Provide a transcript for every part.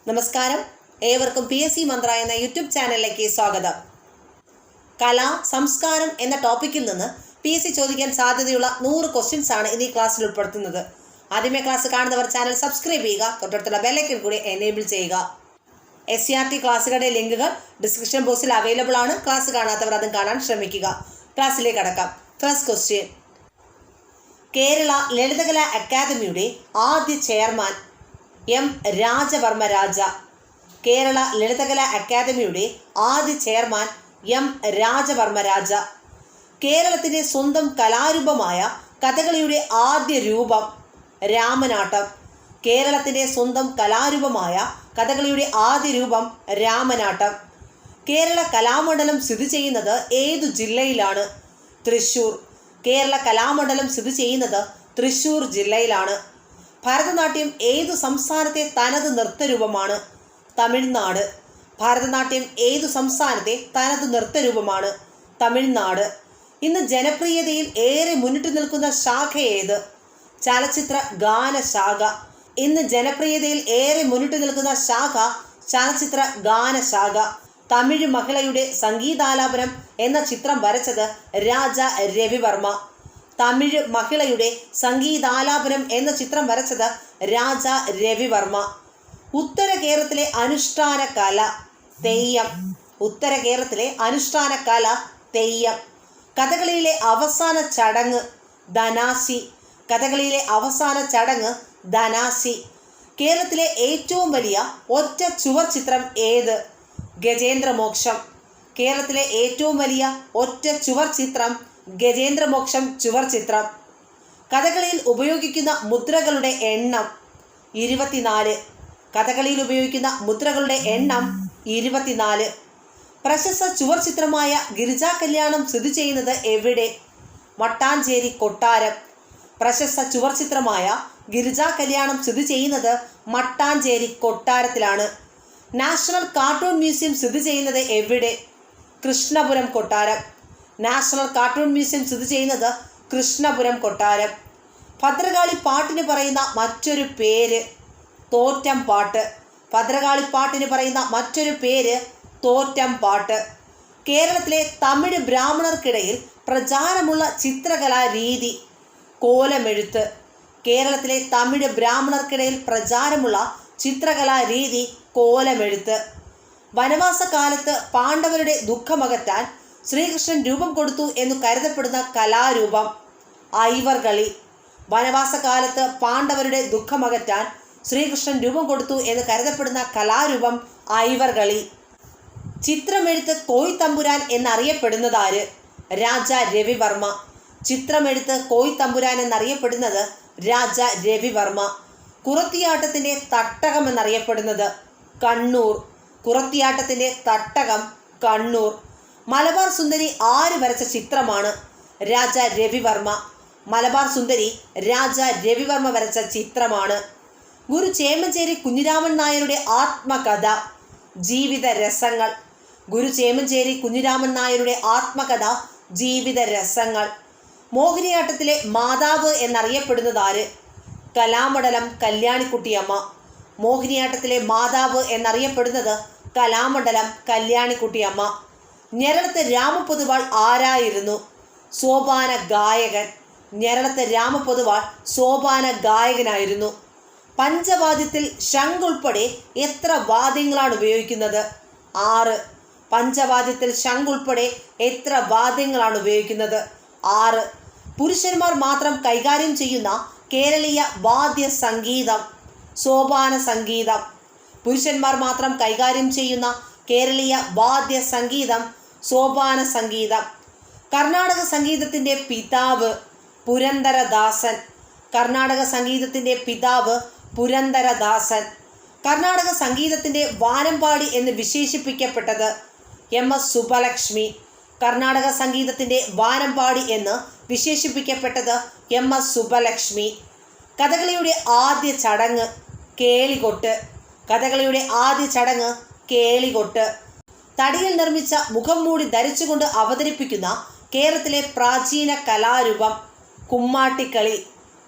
നമസ്കാരം, ഏവർക്കും PSC മന്ത്ര എന്ന യൂട്യൂബ് ചാനലിലേക്ക് സ്വാഗതം. കല, സംസ്കാരം എന്ന ടോപ്പിക്കിൽ നിന്ന് PSC ചോദിക്കാൻ സാധ്യതയുള്ള 100 ക്വസ്റ്റ്യൻസ് ആണ് ഇന്ന് ഈ ക്ലാസ്സിൽ ഉൾപ്പെടുത്തുന്നത്. ആദ്യമേ ക്ലാസ് കാണുന്നവർ ചാനൽ സബ്സ്ക്രൈബ് ചെയ്യുക, തൊട്ടടുത്തുള്ള ബെല്ലൈക്കൺ കൂടി എനേബിൾ ചെയ്യുക. SCRT ക്ലാസ്സുകളുടെ ലിങ്കുകൾ ഡിസ്ക്രിപ്ഷൻ ബോക്സിൽ അവൈലബിൾ ആണ്. ക്ലാസ് കാണാത്തവർ അതും കാണാൻ ശ്രമിക്കുക. ക്ലാസ്സിലേക്ക് കടക്കാം. ഫസ്റ്റ് ക്വസ്റ്റ്യൻ: കേരള ലളിതകലാ അക്കാദമിയുടെ ആദ്യ ചെയർമാൻ M. രാജവർമ്മ രാജ. കേരള ലളിതകലാ അക്കാദമിയുടെ ആദ്യ ചെയർമാൻ M. രാജവർമ്മ രാജ. കേരളത്തിൻ്റെ സ്വന്തം കലാരൂപമായ കഥകളിയുടെ ആദ്യ രൂപം രാമനാട്ടം. കേരളത്തിൻ്റെ സ്വന്തം കലാരൂപമായ കഥകളിയുടെ ആദ്യ രൂപം രാമനാട്ടം. കേരള കലാമണ്ഡലം സ്ഥിതി ചെയ്യുന്നത് ഏതു ജില്ലയിലാണ്? തൃശ്ശൂർ. കേരള കലാമണ്ഡലം സ്ഥിതി ചെയ്യുന്നത് തൃശ്ശൂർ ജില്ലയിലാണ്. ഭരതനാട്യം ഏതു സംസ്ഥാനത്തെ തനത് നൃത്തരൂപമാണ്? തമിഴ്നാട്. ഭരതനാട്യം ഏതു സംസ്ഥാനത്തെ തനത് നൃത്തരൂപമാണ്? തമിഴ്നാട്. ഇന്ന് ജനപ്രിയതയിൽ ഏറെ മുന്നിട്ട് നിൽക്കുന്ന ശാഖ ഏത്? ചലച്ചിത്ര ഗാന ശാഖ. ഇന്ന് ജനപ്രിയതയിൽ ഏറെ മുന്നിട്ട് നിൽക്കുന്ന ശാഖ ചലച്ചിത്ര ഗാന ശാഖ. തമിഴ് മഹിളയുടെ സംഗീതാലാപനം എന്ന ചിത്രം വരച്ചത് രാജ രവിവർമ്മ. തമിഴ് മഹിളയുടെ സംഗീതാലാപനം എന്ന ചിത്രം വരച്ചത് രാജ രവിവർമ്മ. ഉത്തര കേരളത്തിലെ അനുഷ്ഠാന കല തെയ്യം. ഉത്തര കേരളത്തിലെ അനുഷ്ഠാന കല തെയ്യം. കഥകളിയിലെ അവസാന ചടങ്ങ് ധനാശി. കഥകളിയിലെ അവസാന ചടങ്ങ് ധനാശി. കേരളത്തിലെ ഏറ്റവും വലിയ ഒറ്റ ചുവർ ചിത്രം ഏത്? ഗജേന്ദ്രമോക്ഷം. കേരളത്തിലെ ഏറ്റവും വലിയ ഒറ്റ ചുവർ ചിത്രം ഗജേന്ദ്രമോക്ഷം ചുവർ ചിത്രം. കഥകളിയിൽ ഉപയോഗിക്കുന്ന മുദ്രകളുടെ എണ്ണം 24. കഥകളിയിൽ ഉപയോഗിക്കുന്ന മുദ്രകളുടെ എണ്ണം 24. പ്രശസ്ത ചുവർ ചിത്രമായ ഗിരിജാ കല്യാണം സ്ഥിതി ചെയ്യുന്നത് എവിടെ? മട്ടാഞ്ചേരി കൊട്ടാരം. പ്രശസ്ത ചുവർ ചിത്രമായ ഗിരിജാ കല്യാണം സ്ഥിതി ചെയ്യുന്നത് മട്ടാഞ്ചേരി കൊട്ടാരത്തിലാണ്. നാഷണൽ കാർട്ടൂൺ മ്യൂസിയം സ്ഥിതി ചെയ്യുന്നത് എവിടെ? കൃഷ്ണപുരം കൊട്ടാരം. നാഷണൽ കാർട്ടൂൺ മ്യൂസിയം സ്ഥിതി ചെയ്യുന്നത് കൃഷ്ണപുരം കൊട്ടാരം. ഭദ്രകാളി പാട്ടിന് പറയുന്ന മറ്റൊരു പേര് തോറ്റം പാട്ട്. ഭദ്രകാളി പാട്ടിന് പറയുന്ന മറ്റൊരു പേര് തോറ്റം പാട്ട്. കേരളത്തിലെ തമിഴ് ബ്രാഹ്മണർക്കിടയിൽ പ്രചാരമുള്ള ചിത്രകലാ രീതി കോലമെഴുത്ത്. കേരളത്തിലെ തമിഴ് ബ്രാഹ്മണർക്കിടയിൽ പ്രചാരമുള്ള ചിത്രകലാ രീതി കോലമെഴുത്ത്. വനവാസകാലത്ത് പാണ്ഡവരുടെ ദുഃഖമകറ്റാൻ ശ്രീകൃഷ്ണൻ രൂപം കൊടുത്തു എന്ന് കരുതപ്പെടുന്ന കലാരൂപം ഐവർകളി. വനവാസകാലത്ത് പാണ്ഡവരുടെ ദുഃഖമകറ്റാൻ ശ്രീകൃഷ്ണൻ രൂപം കൊടുത്തു എന്ന് കരുതപ്പെടുന്ന കലാരൂപം ഐവർകളി. ചിത്രമെഴുത്ത് കോയിത്തമ്പുരാൻ എന്നറിയപ്പെടുന്നതാര്? രാജ രവിവർമ്മ. ചിത്രമെഴുത്ത് കോയിത്തമ്പുരാൻ എന്നറിയപ്പെടുന്നത് രാജ രവിവർമ്മ. കുറത്തിയാട്ടത്തിൻ്റെ തട്ടകം എന്നറിയപ്പെടുന്നത് കണ്ണൂർ. കുറത്തിയാട്ടത്തിൻ്റെ തട്ടകം കണ്ണൂർ. മലബാർ സുന്ദരി ആര് വരച്ച ചിത്രമാണ്? രാജ രവിവർമ്മ. മലബാർ സുന്ദരി രാജ രവിവർമ്മ വരച്ച ചിത്രമാണ്. ഗുരു ചേമഞ്ചേരി കുഞ്ഞിരാമൻ നായരുടെ ആത്മകഥ ജീവിത രസങ്ങൾ. ഗുരു ചേമഞ്ചേരി കുഞ്ഞിരാമൻ നായരുടെ ആത്മകഥ ജീവിത രസങ്ങൾ. മോഹിനിയാട്ടത്തിലെ മാതാവ് എന്നറിയപ്പെടുന്നതാര്? കലാമണ്ഡലം കല്യാണിക്കുട്ടിയമ്മ. മോഹിനിയാട്ടത്തിലെ മാതാവ് എന്നറിയപ്പെടുന്നത് കലാമണ്ഡലം കല്യാണിക്കുട്ടിയമ്മ. ഞെരളത്ത് രാമപൊതുവാൾ ആരായിരുന്നു? സോപാന ഗായകൻ. ഞെരളത്ത് രാമപൊതുവാൾ സോപാന ഗായകനായിരുന്നു. പഞ്ചവാദ്യത്തിൽ ശംഖ് ഉൾപ്പെടെ എത്ര വാദ്യങ്ങളാണ് ഉപയോഗിക്കുന്നത്? 6. പഞ്ചവാദ്യത്തിൽ ശംഖ് ഉൾപ്പെടെ എത്ര വാദ്യങ്ങളാണ് ഉപയോഗിക്കുന്നത്? 6. പുരുഷന്മാർ മാത്രം കൈകാര്യം ചെയ്യുന്ന കേരളീയ വാദ്യ സംഗീതം സോപാന സംഗീതം. പുരുഷന്മാർ മാത്രം കൈകാര്യം ചെയ്യുന്ന കേരളീയ വാദ്യ സംഗീതം സോപാന സംഗീതം. കർണാടക സംഗീതത്തിൻ്റെ പിതാവ് പുരന്ദരദാസൻ. കർണാടക സംഗീതത്തിൻ്റെ പിതാവ് പുരന്ദരദാസൻ. കർണാടക സംഗീതത്തിൻ്റെ വാനമ്പാടി എന്ന് വിശേഷിപ്പിക്കപ്പെട്ടത് MS സുബ്ബലക്ഷ്മി. കർണാടക സംഗീതത്തിൻ്റെ വാനമ്പാടി എന്ന് വിശേഷിപ്പിക്കപ്പെട്ടത് MS സുബ്ബലക്ഷ്മി. കഥകളിയുടെ ആദ്യ ചടങ്ങ് കേളികൊട്ട്. കഥകളിയുടെ ആദ്യ ചടങ്ങ് കേളികൊട്ട്. തടിയിൽ നിർമ്മിച്ച മുഖം മൂടി ധരിച്ചുകൊണ്ട് അവതരിപ്പിക്കുന്ന കേരളത്തിലെ പ്രാചീന കലാരൂപം കുമ്മാട്ടിക്കളി.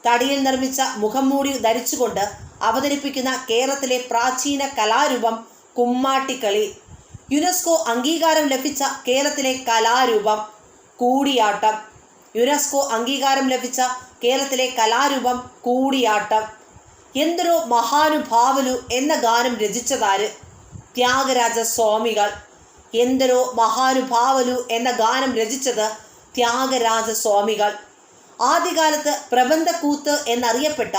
തടിയിൽ നിർമ്മിച്ച മുഖംമൂടി ധരിച്ചുകൊണ്ട് അവതരിപ്പിക്കുന്ന കേരളത്തിലെ പ്രാചീന കലാരൂപം കുമ്മാട്ടിക്കളി. യുനെസ്കോ അംഗീകാരം ലഭിച്ച കേരളത്തിലെ കലാരൂപം കൂടിയാട്ടം. യുനെസ്കോ അംഗീകാരം ലഭിച്ച കേരളത്തിലെ കലാരൂപം കൂടിയാട്ടം. എന്തൊരു മഹാനുഭാവലു എന്ന ഗാനം രചിച്ചതാര്? ത്യാഗരാജ സ്വാമികൾ. എന്തൊരു മഹാനുഭാവലു എന്ന ഗാനം രചിച്ചത് ത്യാഗരാജ സ്വാമികൾ. ആദ്യകാലത്ത് പ്രബന്ധക്കൂത്ത് എന്നറിയപ്പെട്ട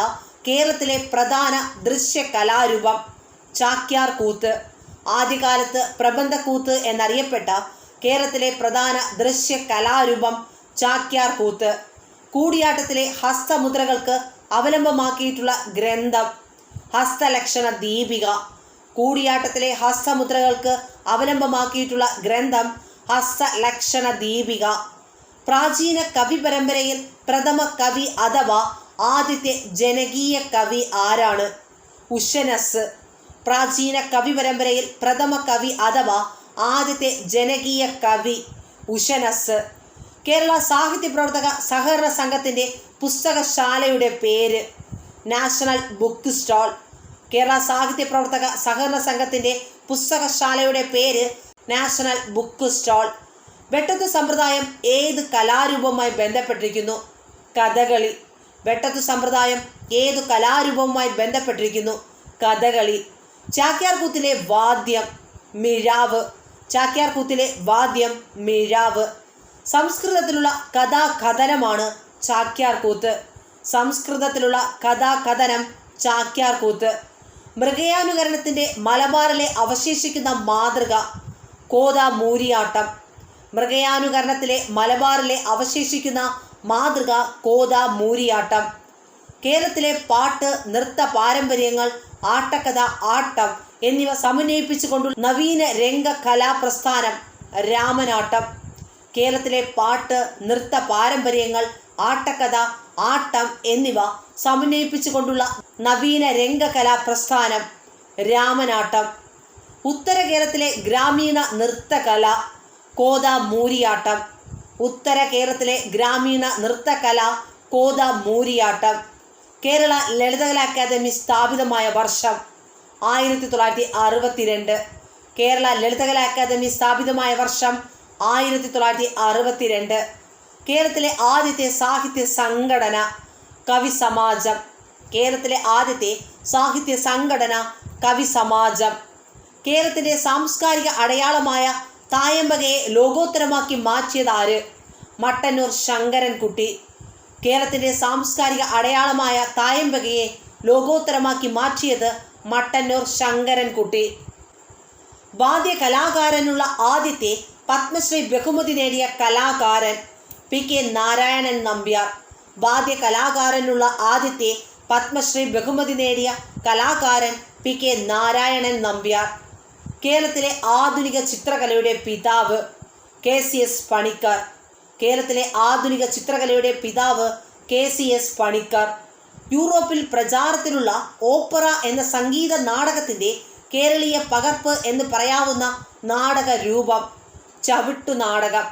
കേരളത്തിലെ പ്രധാന ദൃശ്യ കലാരൂപം ചാക്യാർ കൂത്ത്. ആദ്യകാലത്ത് പ്രബന്ധക്കൂത്ത് എന്നറിയപ്പെട്ട കേരളത്തിലെ പ്രധാന ദൃശ്യ കലാരൂപം ചാക്യാർ കൂത്ത്. കൂടിയാട്ടത്തിലെ ഹസ്തമുദ്രകൾക്ക് അവലംബമാക്കിയിട്ടുള്ള ഗ്രന്ഥം ഹസ്തലക്ഷണ ദീപിക. കൂടിയാട്ടത്തിലെ ഹസ്തമുദ്രകൾക്ക് അവലംബമാക്കിയിട്ടുള്ള ഗ്രന്ഥം ഹസ്തലക്ഷണ ദീപിക. പ്രാചീന കവി പരമ്പരയിൽ പ്രഥമ കവി അഥവാ ആദ്യത്തെ ജനകീയ കവി ആരാണ്? ഉഷനസ്. പ്രാചീന കവി പരമ്പരയിൽ പ്രഥമ കവി അഥവാ ആദ്യത്തെ ജനകീയ കവി ഉഷനസ്. കേരള സാഹിത്യ പ്രവർത്തക സഹകരണ സംഘത്തിൻ്റെ പുസ്തകശാലയുടെ പേര് നാഷണൽ ബുക്ക് സ്റ്റാൾ. കേരള സാഹിത്യ പ്രവർത്തക സഹകരണ സംഘത്തിൻ്റെ പുസ്തകശാലയുടെ പേര് നാഷണൽ ബുക്ക് സ്റ്റാൾ. വെട്ടത്തു സമ്പ്രദായം ഏത് കലാരൂപവുമായി ബന്ധപ്പെട്ടിരിക്കുന്നു? കഥകളി. വെട്ടത്തു സമ്പ്രദായം ഏതു കലാരൂപവുമായി ബന്ധപ്പെട്ടിരിക്കുന്നു? കഥകളി. ചാക്യാർ കൂത്തിലെ വാദ്യം മിഴാവ്. ചാക്യാർ കൂത്തിലെ വാദ്യം മിഴാവ്. സംസ്കൃതത്തിലുള്ള കഥാകഥനമാണ് ചാക്യാർ കൂത്ത്. സംസ്കൃതത്തിലുള്ള കഥാകഥനം ചാക്യാർ കൂത്ത്. മൃഗയാനുകരണത്തിൻ്റെ മലബാറിലെ അവശേഷിക്കുന്ന മാതൃക കോതാ മൂരിയാട്ടം. മൃഗയാനുകരണത്തിലെ മലബാറിലെ അവശേഷിക്കുന്ന മാതൃക കോതാ മൂരിയാട്ടം. കേരളത്തിലെ പാട്ട്, നൃത്ത പാരമ്പര്യങ്ങൾ, ആട്ടക്കഥ, ആട്ടം എന്നിവ സമന്വയിപ്പിച്ചുകൊണ്ടുള്ള നവീന രംഗ കലാപ്രസ്ഥാനം രാമനാട്ടം. കേരളത്തിലെ പാട്ട്, നൃത്ത പാരമ്പര്യങ്ങൾ, ആട്ടക്കഥ, ആട്ടം എന്നിവ സമന്വയിപ്പിച്ചുകൊണ്ടുള്ള നവീന രംഗകലാപ്രസ്ഥാനം രാമനാട്ടം. ഉത്തര കേരളത്തിലെ ഗ്രാമീണ നൃത്തകല കോതാ മൂരിയാട്ടം. ഉത്തര കേരളത്തിലെ ഗ്രാമീണ നൃത്തകല കോതാ മൂരിയാട്ടം. കേരള ലളിതകലാ അക്കാദമി സ്ഥാപിതമായ വർഷം 1962. കേരള ലളിതകലാ അക്കാദമി സ്ഥാപിതമായ വർഷം 1962. കേരളത്തിലെ ആദ്യത്തെ സാഹിത്യ സംഘടന കവി സമാജം. കേരളത്തിലെ ആദ്യത്തെ സാഹിത്യ സംഘടന കവി സമാജം. കേരളത്തിൻ്റെ സാംസ്കാരിക അടയാളമായ തായമ്പകയെ ലോകോത്തരമാക്കി മാറ്റിയതാര്? മട്ടന്നൂർ ശങ്കരൻകുട്ടി. കേരളത്തിൻ്റെ സാംസ്കാരിക അടയാളമായ തായമ്പകയെ ലോകോത്തരമാക്കി മാറ്റിയത് മട്ടന്നൂർ ശങ്കരൻകുട്ടി. വാദ്യ കലാകാരനുള്ള ആദ്യത്തെ പത്മശ്രീ ബഹുമതി നേടിയ കലാകാരൻ PK നാരായണൻ നമ്പ്യാർ. വാദ്യ കലാകാരനുള്ള ആദ്യത്തെ പത്മശ്രീ ബഹുമതി നേടിയ കലാകാരൻ PK നാരായണൻ നമ്പ്യാർ. കേരളത്തിലെ ആധുനിക ചിത്രകലയുടെ പിതാവ് KCS പണിക്കർ. കേരളത്തിലെ ആധുനിക ചിത്രകലയുടെ പിതാവ് KCS പണിക്കർ. യൂറോപ്പിൽ പ്രചാരത്തിലുള്ള ഓപ്പറ എന്ന സംഗീത നാടകത്തിൻ്റെ കേരളീയ പകർപ്പ് എന്ന് പറയാവുന്ന നാടക രൂപം ചവിട്ടുനാടകം.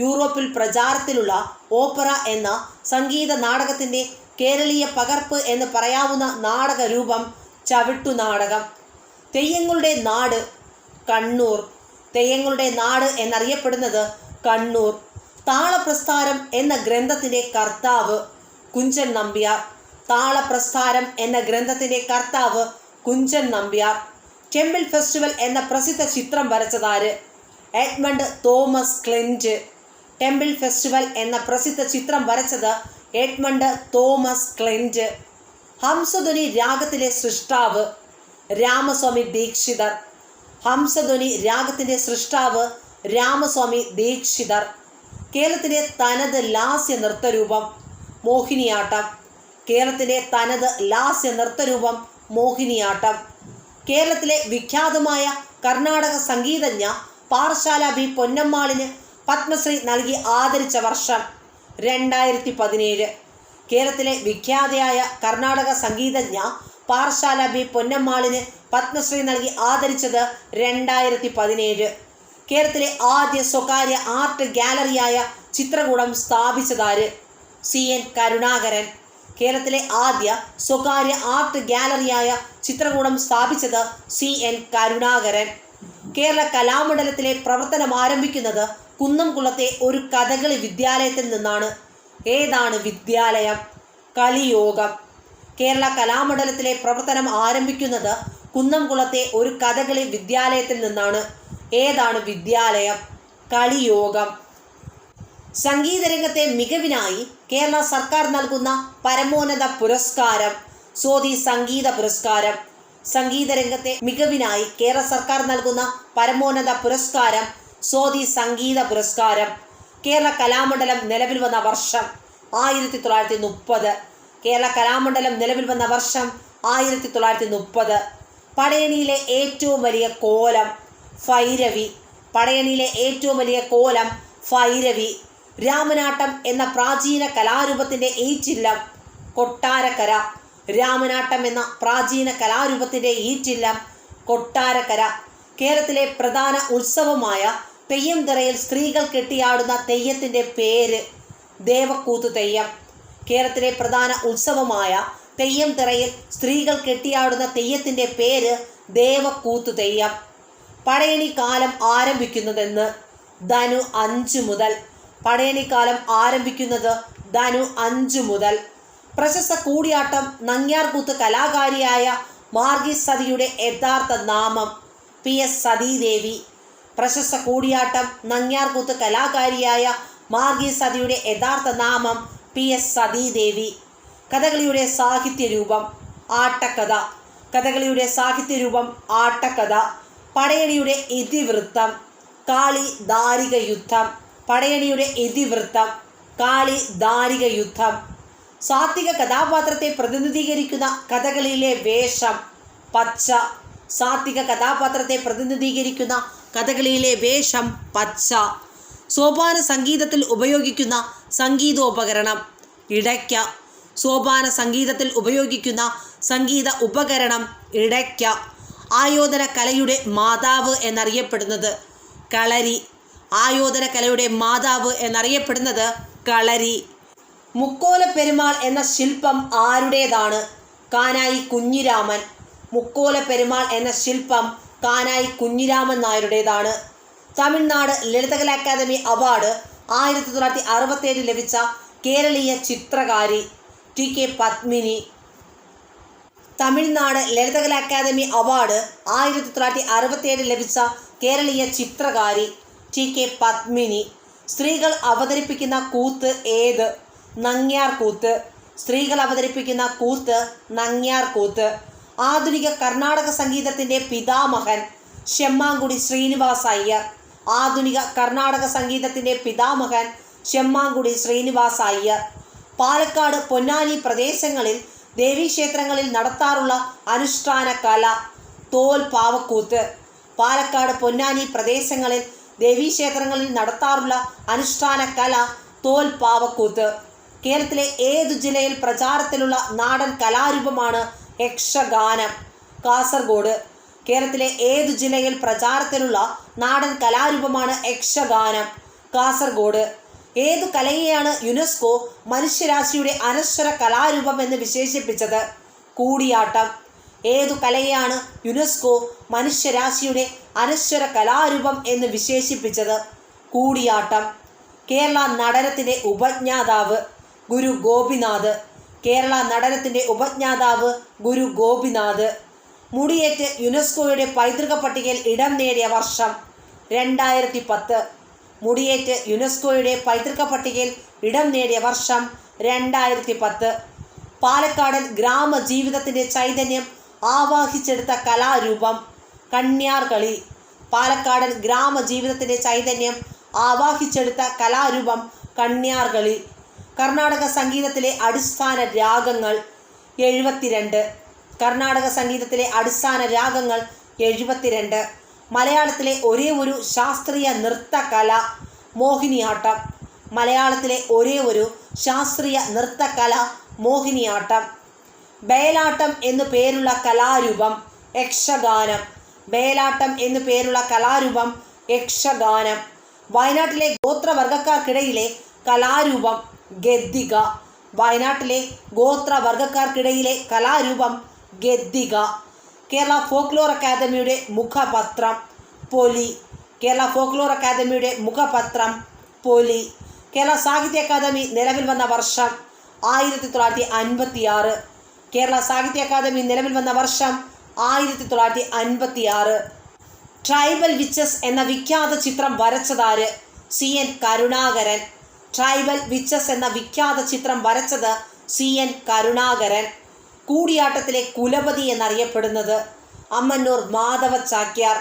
യൂറോപ്പിൽ പ്രചാരത്തിലുള്ള ഓപ്പറ എന്ന സംഗീത നാടകത്തിൻ്റെ കേരളീയ പകർപ്പ് എന്ന് പറയാവുന്ന നാടക രൂപം ചവിട്ടുനാടകം. തെയ്യങ്ങളുടെ നാട് കണ്ണൂർ. തെയ്യങ്ങളുടെ നാട് എന്നറിയപ്പെടുന്നത് കണ്ണൂർ. താളപ്രസ്ഥാനം എന്ന ഗ്രന്ഥത്തിൻ്റെ കർത്താവ് കുഞ്ചൻ നമ്പ്യാർ. താളപ്രസ്ഥാനം എന്ന ഗ്രന്ഥത്തിൻ്റെ കർത്താവ് കുഞ്ചൻ നമ്പ്യാർ. ടെമ്പിൾ ഫെസ്റ്റിവൽ എന്ന പ്രസിദ്ധ ചിത്രം വരച്ചതാര്? എഡ്മണ്ട് തോമസ് ക്ലിൻറ്റ്. ടെമ്പിൾ ഫെസ്റ്റിവൽ എന്ന പ്രസിദ്ധ ചിത്രം വരച്ചത് എഡ്മണ്ട് തോമസ് ക്ലിൻറ്റ്. ഹംസധ്വനി രാഗത്തിലെ സൃഷ്ടാവ് രാമസ്വാമി ദീക്ഷിതർ. ഹംസധ്വനി രാഗത്തിൻ്റെ സൃഷ്ടാവ് രാമസ്വാമി ദീക്ഷിതർ. കേരളത്തിലെ തനത് ലാസ്യ നൃത്തരൂപം മോഹിനിയാട്ടം. കേരളത്തിലെ തനത് ലാസ്യ നൃത്തരൂപം മോഹിനിയാട്ടം. കേരളത്തിലെ വിഖ്യാതമായ കർണാടക സംഗീതജ്ഞ പാറശാല B പൊന്നമ്മാളിന് പത്മശ്രീ നൽകി ആദരിച്ച വർഷം 2017. കേരളത്തിലെ വിഖ്യാതയായ കർണാടക സംഗീതജ്ഞ പാറശാല B പൊന്നമ്മാളിന് പത്മശ്രീ നൽകി ആദരിച്ചത് 2017. കേരളത്തിലെ ആദ്യ സ്വകാര്യ ആർട്ട് ഗാലറിയായ ചിത്രകൂടം സ്ഥാപിച്ചതാര്? CN കരുണാകരൻ. കേരളത്തിലെ ആദ്യ സ്വകാര്യ ആർട്ട് ഗാലറിയായ ചിത്രകൂടം സ്ഥാപിച്ചത് CN കരുണാകരൻ. കേരള കലാമണ്ഡലത്തിലെ പ്രവർത്തനം ആരംഭിക്കുന്നത് കുന്നംകുളത്തെ ഒരു കഥകളി വിദ്യാലയത്തിൽ നിന്നാണ്. ഏതാണ് വിദ്യാലയം? കളിയോഗം. കേരള കലാമണ്ഡലത്തിലെ പ്രവർത്തനം ആരംഭിക്കുന്നത് കുന്നംകുളത്തെ ഒരു കഥകളി വിദ്യാലയത്തിൽ നിന്നാണ്. ഏതാണ് വിദ്യാലയം? കളിയോഗം. സംഗീതരംഗത്തെ മികവിനായി കേരള സർക്കാർ നൽകുന്ന പരമോന്നത പുരസ്കാരം സ്വാതി സംഗീത പുരസ്കാരം. സംഗീതരംഗത്തെ മികവിനായി കേരള സർക്കാർ നൽകുന്ന പരമോന്നത പുരസ്കാരം സ്വാതി സംഗീത പുരസ്കാരം. കേരള കലാമണ്ഡലം നിലവിൽ വന്ന വർഷം 1930. കേരള കലാമണ്ഡലം നിലവിൽ വന്ന വർഷം 1930. പടയണിയിലെ ഏറ്റവും വലിയ കോലം ഭൈരവി. പടയണിയിലെ ഏറ്റവും വലിയ കോലം ഭൈരവി. രാമനാട്ടം എന്ന പ്രാചീന കലാരൂപത്തിൻ്റെ ഈറ്റില്ലം കൊട്ടാരക്കര. രാമനാട്ടം എന്ന പ്രാചീന കലാരൂപത്തിൻ്റെ ഈറ്റില്ലം കൊട്ടാരക്കര. കേരളത്തിലെ പ്രധാന ഉത്സവമായ തെയ്യംതിറയിൽ സ്ത്രീകൾ കെട്ടിയാടുന്ന തെയ്യത്തിൻ്റെ പേര് ദേവക്കൂത്ത് തെയ്യം. കേരളത്തിലെ പ്രധാന ഉത്സവമായ തെയ്യംതിറയിൽ സ്ത്രീകൾ കെട്ടിയാടുന്ന തെയ്യത്തിൻ്റെ പേര് ദേവക്കൂത്ത് തെയ്യം. പടയണിക്കാലം ആരംഭിക്കുന്നതെന്ന് ധനു 5 മുതൽ. പടയണിക്കാലം ആരംഭിക്കുന്നത് ധനു 5 മുതൽ. പ്രശസ്ത കൂടിയാട്ടം നങ്ങ്യാർകൂത്ത് കലാകാരിയായ മാർഗി സതിയുടെ യഥാർത്ഥ നാമം PS സതീദേവി. പ്രശസ്ത കൂടിയാട്ടം നങ്ങ്യാർകൂത്ത് കലാകാരിയായ മാർഗി സതിയുടെ യഥാർത്ഥ നാമം PS സതീദേവി. കഥകളിയുടെ സാഹിത്യരൂപം ആട്ടക്കഥ. കഥകളിയുടെ സാഹിത്യരൂപം ആട്ടക്കഥ. പടയണിയുടെ ഇതിവൃത്തം കാളി ദാരിക യുദ്ധം. പടയണിയുടെ ഇതിവൃത്തം കാളി ദാരിക യുദ്ധം. സാത്വിക കഥാപാത്രത്തെ പ്രതിനിധീകരിക്കുന്ന കഥകളിയിലെ വേഷം പച്ച. സാത്വിക കഥാപാത്രത്തെ പ്രതിനിധീകരിക്കുന്ന കഥകളിയിലെ വേഷം പച്ച. സോപാന സംഗീതത്തിൽ ഉപയോഗിക്കുന്ന സംഗീതോപകരണം ഇടയ്ക്ക. സോപാന സംഗീതത്തിൽ ഉപയോഗിക്കുന്ന സംഗീത ഉപകരണം ഇടയ്ക്ക. ആയോധന കലയുടെ മാതാവ് എന്നറിയപ്പെടുന്നത് കളരി. ആയോധന കലയുടെ മാതാവ് എന്നറിയപ്പെടുന്നത് കളരി. മുക്കോല പെരുമാൾ എന്ന ശില്പം ആരുടേതാണ്? കാനായി കുഞ്ഞിരാമൻ. മുക്കോല പെരുമാൾ എന്ന ശില്പം കാനായി കുഞ്ഞിരാമൻ നായരുടേതാണ്. തമിഴ്നാട് ലളിതകല അക്കാദമി അവാർഡ് 1967 ലഭിച്ച കേരളീയ ചിത്രകാരി TK Padmini. Tamil Nadu Lalithakala academy award 1967 ലഭിച്ച കേരളീയ ചിത്രകാരി TK പത്മിനി. സ്ത്രീകൾ അവതരിപ്പിക്കുന്ന കൂത്ത് ഏത്? നങ്ങ്യാർകൂത്ത്. സ്ത്രീകൾ അവതരിപ്പിക്കുന്ന കൂത്ത് നങ്ങ്യാർകൂത്ത്. ആധുനിക കർണാടക സംഗീതത്തിൻ്റെ പിതാമഹൻ ശെമ്മാങ്കുടി ശ്രീനിവാസ അയ്യർ. ആധുനിക കർണാടക സംഗീതത്തിൻ്റെ പിതാമഹൻ ശെമ്മാങ്കുടി ശ്രീനിവാസ അയ്യർ. പാലക്കാട് പൊന്നാനി പ്രദേശങ്ങളിൽ ദേവീക്ഷേത്രങ്ങളിൽ നടത്താറുള്ള അനുഷ്ഠാന കല തോൽ പാവക്കൂത്ത്. പാലക്കാട് പൊന്നാനി പ്രദേശങ്ങളിൽ ദേവീക്ഷേത്രങ്ങളിൽ നടത്താറുള്ള അനുഷ്ഠാന കല തോൽ പാവക്കൂത്ത്. കേരളത്തിലെ ഏതു ജില്ലയിൽ പ്രചാരത്തിലുള്ള നാടൻ കലാരൂപമാണ് യക്ഷഗാനം? കാസർഗോഡ്. കേരളത്തിലെ ഏതു ജില്ലയിൽ പ്രചാരത്തിലുള്ള നാടൻ കലാരൂപമാണ് യക്ഷഗാനം? കാസർഗോഡ്. ഏതു കലയെയാണ് യുനെസ്കോ മനുഷ്യരാശിയുടെ അനശ്വര കലാരൂപം എന്ന് വിശേഷിപ്പിച്ചത്? കൂടിയാട്ടം. ഏതു കലയെയാണ് യുനെസ്കോ മനുഷ്യരാശിയുടെ അനശ്വര കലാരൂപം എന്ന് വിശേഷിപ്പിച്ചത്? കൂടിയാട്ടം. കേരള നടനത്തിൻ്റെ ഉപജ്ഞാതാവ് ഗുരു ഗോപിനാഥ്. കേരള നടനത്തിൻ്റെ ഉപജ്ഞാതാവ് ഗുരു ഗോപിനാഥ്. മുടിയേറ്റ് യുനെസ്കോയുടെ പൈതൃക പട്ടികയിൽ ഇടം നേടിയ വർഷം 2010. മുടിയേറ്റ് യുനെസ്കോയുടെ പൈതൃക പട്ടികയിൽ ഇടം നേടിയ വർഷം 2010. പാലക്കാടൻ ഗ്രാമജീവിതത്തിൻ്റെ ചൈതന്യം ആവാഹിച്ചെടുത്ത കലാരൂപം കണ്യാർകളി. പാലക്കാടൻ ഗ്രാമജീവിതത്തിൻ്റെ ചൈതന്യം ആവാഹിച്ചെടുത്ത കലാരൂപം കണ്യാർകളി. കർണാടക സംഗീതത്തിലെ അടിസ്ഥാന രാഗങ്ങൾ 72. കർണാടക സംഗീതത്തിലെ അടിസ്ഥാന രാഗങ്ങൾ 72. മലയാളത്തിലെ ഒരേ ഒരു ശാസ്ത്രീയ നൃത്തകല മോഹിനിയാട്ടം. മലയാളത്തിലെ ഒരേ ഒരു ശാസ്ത്രീയ നൃത്തകല മോഹിനിയാട്ടം. ബേലാട്ടം എന്നു പേരുള്ള കലാരൂപം യക്ഷഗാനം. ബേലാട്ടം എന്നു പേരുള്ള കലാരൂപം യക്ഷഗാനം. വയനാട്ടിലെ ഗോത്രവർഗക്കാർക്കിടയിലെ കലാരൂപം ഗദ്ദിക. വയനാട്ടിലെ ഗോത്രവർഗക്കാർക്കിടയിലെ കലാരൂപം ഗദ്ദിക. കേരള ഫോക്ലോർ അക്കാദമിയുടെ മുഖപത്രം പൊലി. കേരള ഫോക്ലോർ അക്കാദമിയുടെ മുഖപത്രം പൊലി. കേരള സാഹിത്യ അക്കാദമി നിലവിൽ വന്ന വർഷം 1956. കേരള സാഹിത്യ അക്കാദമി നിലവിൽ വന്ന വർഷം 1956. ട്രൈബൽ വിച്ചസ് എന്ന വിഖ്യാത ചിത്രം വരച്ചതാര്? CN കരുണാകരൻ. ട്രൈബൽ വിച്ചസ് എന്ന വിഖ്യാത ചിത്രം വരച്ചത് CN കരുണാകരൻ. കൂടിയാട്ടത്തിലെ കുലപതി എന്നറിയപ്പെടുന്നത് അമ്മന്നൂർ മാധവ ചാക്യാർ.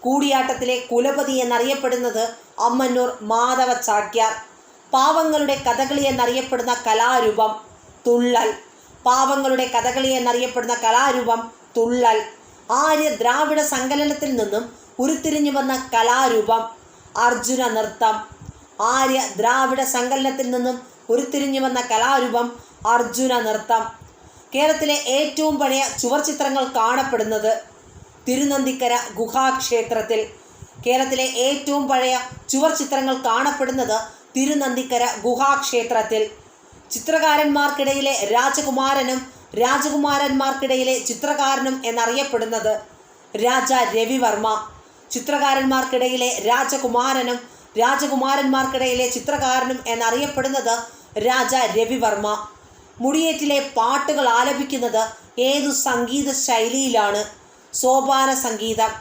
കൂടിയാട്ടത്തിലെ കുലപതി എന്നറിയപ്പെടുന്നത് അമ്മന്നൂർ മാധവ ചാക്യാർ. പാവങ്ങളുടെ കഥകളി എന്നറിയപ്പെടുന്ന കലാരൂപം തുള്ളൽ. പാവങ്ങളുടെ കഥകളി എന്നറിയപ്പെടുന്ന കലാരൂപം തുള്ളൽ. ആര്യ ദ്രാവിഡ സങ്കലനത്തിൽ നിന്നും ഉരുത്തിരിഞ്ഞു വന്ന കലാരൂപം അർജുന നൃത്തം. ആര്യ ദ്രാവിഡ സങ്കലനത്തിൽ നിന്നും ഉരുത്തിരിഞ്ഞു വന്ന കലാരൂപം അർജുന നൃത്തം. കേരളത്തിലെ ഏറ്റവും പഴയ ചുവർ ചിത്രങ്ങൾ കാണപ്പെടുന്നത് തിരുനന്ദിക്കര ഗുഹാക്ഷേത്രത്തിൽ. കേരളത്തിലെ ഏറ്റവും പഴയ ചുവർ ചിത്രങ്ങൾ കാണപ്പെടുന്നത് തിരുനന്ദിക്കര ഗുഹാക്ഷേത്രത്തിൽ. ചിത്രകാരന്മാർക്കിടയിലെ രാജകുമാരനും രാജകുമാരന്മാർക്കിടയിലെ ചിത്രകാരനും എന്നറിയപ്പെടുന്നത് രാജ രവിവർമ്മ. ചിത്രകാരന്മാർക്കിടയിലെ രാജകുമാരനും രാജകുമാരന്മാർക്കിടയിലെ ചിത്രകാരനും എന്നറിയപ്പെടുന്നത് രാജ രവിവർമ്മ. മുടിയേറ്റിലെ പാട്ടുകൾ ആലപിക്കുന്നത് ഏതു സംഗീത ശൈലിയിലാണ്? സോപാന സംഗീതം.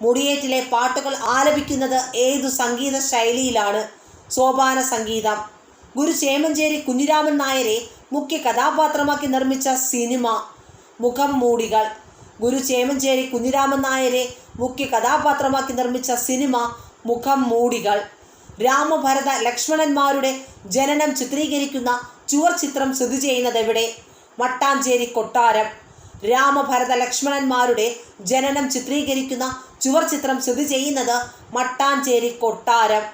മുടിയേറ്റിലെ പാട്ടുകൾ ആലപിക്കുന്നത് ഏതു സംഗീത ശൈലിയിലാണ്? സോപാന സംഗീതം. ഗുരു ചേമഞ്ചേരി കുഞ്ഞിരാമൻ നായരെ മുഖ്യ കഥാപാത്രമാക്കി നിർമ്മിച്ച സിനിമ മുഖം മൂടികൾ. ഗുരു ചേമഞ്ചേരി കുഞ്ഞിരാമൻ നായരെ മുഖ്യ കഥാപാത്രമാക്കി നിർമ്മിച്ച സിനിമ മുഖം മൂടികൾ. രാമഭരത ലക്ഷ്മണന്മാരുടെ ജനനം ചിത്രീകരിക്കുന്ന ചുവർ ചിത്രം സ്ഥിതി ചെയ്യുന്നത് എവിടെ? മട്ടാഞ്ചേരി കൊട്ടാരം. രാമഭരത ലക്ഷ്മണന്മാരുടെ ജനനം ചിത്രീകരിക്കുന്ന ചുവർ ചിത്രം സ്ഥിതി ചെയ്യുന്നത് മട്ടാഞ്ചേരി കൊട്ടാരം.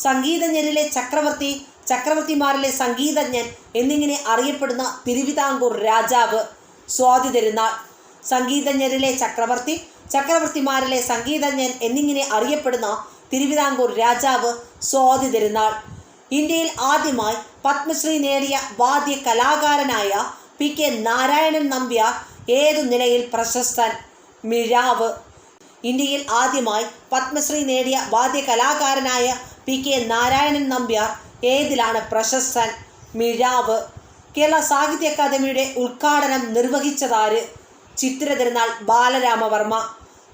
സംഗീതജ്ഞരിലെ ചക്രവർത്തി, ചക്രവർത്തിമാരിലെ സംഗീതജ്ഞൻ എന്നിങ്ങനെ അറിയപ്പെടുന്ന തിരുവിതാംകൂർ രാജാവ് സ്വാതി തിരുനാൾ. സംഗീതജ്ഞരിലെ ചക്രവർത്തി, ചക്രവർത്തിമാരിലെ സംഗീതജ്ഞൻ എന്നിങ്ങനെ അറിയപ്പെടുന്ന തിരുവിതാംകൂർ രാജാവ് സ്വാതി തിരുനാൾ. ഇന്ത്യയിൽ ആദ്യമായി പത്മശ്രീ നേടിയ വാദ്യ കലാകാരനായ PK നാരായണൻ നമ്പ്യാർ ഏതു നിലയിൽ പ്രശസ്തൻ? മിഴാവ്. ഇന്ത്യയിൽ ആദ്യമായി പത്മശ്രീ നേടിയ വാദ്യ കലാകാരനായ PK നാരായണൻ നമ്പ്യാർ ഏതിലാണ് പ്രശസ്തൻ? മിഴാവ്. കേരള സാഹിത്യ അക്കാദമിയുടെ ഉദ്ഘാടനം നിർവഹിച്ചതാര്? ചിത്തിര തിരുനാൾ ബാലരാമവർമ്മ.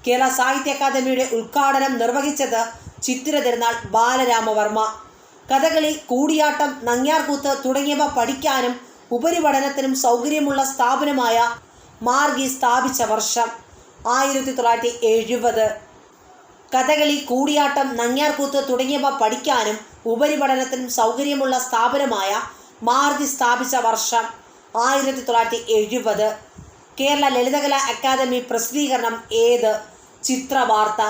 കേരള സാഹിത്യ അക്കാദമിയുടെ ഉദ്ഘാടനം നിർവഹിച്ചത് ചിത്തിര തിരുനാൾ ബാലരാമവർമ്മ. കഥകളി, കൂടിയാട്ടം, നങ്ങ്യാർകൂത്ത് തുടങ്ങിയവ പഠിക്കാനും ഉപരിപഠനത്തിനും സൗകര്യമുള്ള സ്ഥാപനമായ മാർഗി സ്ഥാപിച്ച വർഷം 1970. കഥകളി, കൂടിയാട്ടം, നങ്ങ്യാർകൂത്ത് തുടങ്ങിയവ പഠിക്കാനും ഉപരിപഠനത്തിനും സൗകര്യമുള്ള സ്ഥാപനമായ മാർഗി സ്ഥാപിച്ച വർഷം 1970. കേരള ലളിതകലാ അക്കാദമി പ്രസിദ്ധീകരണം ഏത്? ചിത്രവാർത്ത.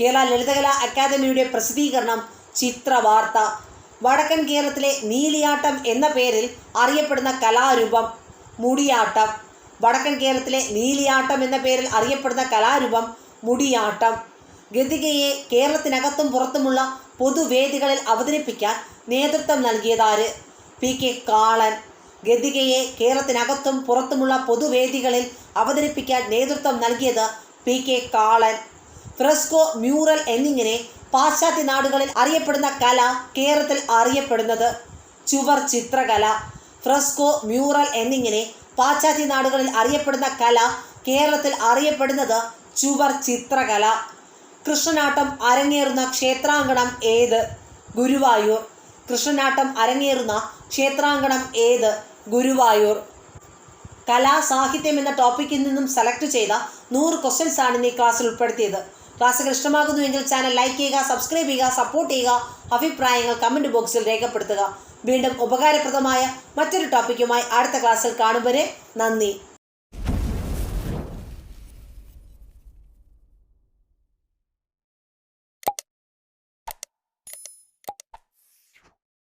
കേരള ലളിതകലാ അക്കാദമിയുടെ പ്രസിദ്ധീകരണം ചിത്രവാർത്ത. വടക്കൻ കേരളത്തിലെ നീലിയാട്ടം എന്ന പേരിൽ അറിയപ്പെടുന്ന കലാരൂപം മുടിയാട്ടം. വടക്കൻ കേരളത്തിലെ നീലിയാട്ടം എന്ന പേരിൽ അറിയപ്പെടുന്ന കലാരൂപം മുടിയാട്ടം. ഗദ്ദികയെ കേരളത്തിനകത്തും പുറത്തുമുള്ള പൊതുവേദികളിൽ അവതരിപ്പിക്കാൻ നേതൃത്വം നൽകിയതാര്? PK കാളൻ. ഗദ്ദികയെ കേരളത്തിനകത്തും പുറത്തുമുള്ള പൊതുവേദികളിൽ അവതരിപ്പിക്കാൻ നേതൃത്വം നൽകിയത് PK കാളൻ. ഫ്രെസ്കോ, മ്യൂറൽ എന്നിങ്ങനെ പാശ്ചാത്യ നാടുകളിൽ അറിയപ്പെടുന്ന കല കേരളത്തിൽ അറിയപ്പെടുന്നത് ചുവർ ചിത്രകല. ഫ്രെസ്കോ, മ്യൂറൽ എന്നിങ്ങനെ പാശ്ചാത്യ നാടുകളിൽ അറിയപ്പെടുന്ന കല കേരളത്തിൽ അറിയപ്പെടുന്നത് ചുവർ ചിത്രകല. കൃഷ്ണനാട്ടം അരങ്ങേറുന്ന ക്ഷേത്രാങ്കണം ഏത്? ഗുരുവായൂർ. കൃഷ്ണനാട്ടം അരങ്ങേറുന്ന ക്ഷേത്രാങ്കണം ഏത്? ഗുരുവായൂർ. കലാ സാഹിത്യം എന്ന ടോപ്പിക്കിൽ നിന്നും സെലക്ട് ചെയ്ത 100 ക്വസ്റ്റ്യൻസ് ആണ് ഇന്ന് ഈ ക്ലാസ്സിൽ ഉൾപ്പെടുത്തിയത്. ക്ലാസ്സുകൾ ഇഷ്ടമാകുന്നുവെങ്കിൽ ചാനൽ ലൈക്ക് ചെയ്യുക, സബ്സ്ക്രൈബ് ചെയ്യുക, സപ്പോർട്ട് ചെയ്യുക. അഭിപ്രായങ്ങൾ കമൻറ്റ് ബോക്സിൽ രേഖപ്പെടുത്തുക. വീണ്ടും ഉപകാരപ്രദമായ മറ്റൊരു ടോപ്പിക്കുമായി അടുത്ത ക്ലാസ്സിൽ കാണും വരെ നന്ദി.